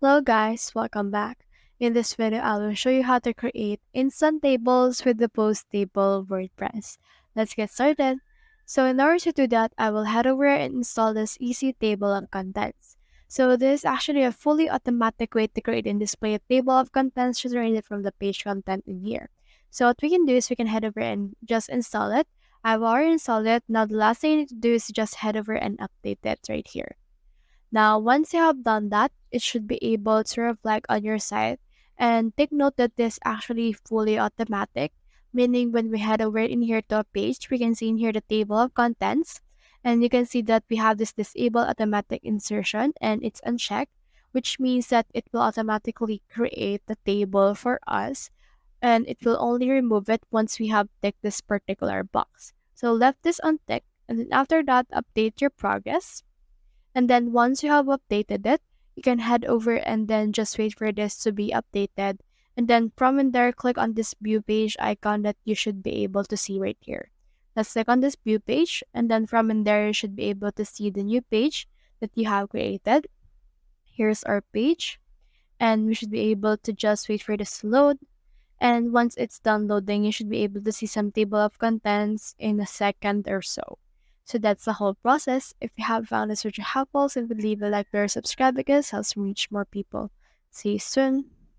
Hello guys, welcome back. In this video, I will show you how to create instant tables with the post table WordPress. Let's get started. So in order to do that, I will head over and install this easy table of contents. So this is actually a fully automatic way to create and display a table of contents generated from the page content in here. So what we can do is we can head over and just install it. I've already installed it. Now the last thing you need to do is just head over and update it right here. Now, once you have done that, it should be able to reflect on your site. And take note that this actually fully automatic, meaning when we head over in here to a page, we can see in here the table of contents. And you can see that we have this disable automatic insertion and it's unchecked, which means that it will automatically create the table for us. And it will only remove it once we have ticked this particular box. So left this unticked. And then after that, update your progress, and then once you have updated it, you can head over and then just wait for this to be updated. And then from in there, click on this view page icon that you should be able to see right here. Let's click on this view page, and then from in there, you should be able to see the new page that you have created. Here's our page, and we should be able to just wait for this to load. And once it's done loading, you should be able to see some table of contents in a second or so. So that's the whole process. If you have found this video helpful, simply leave a like or subscribe because it helps me reach more people. See you soon.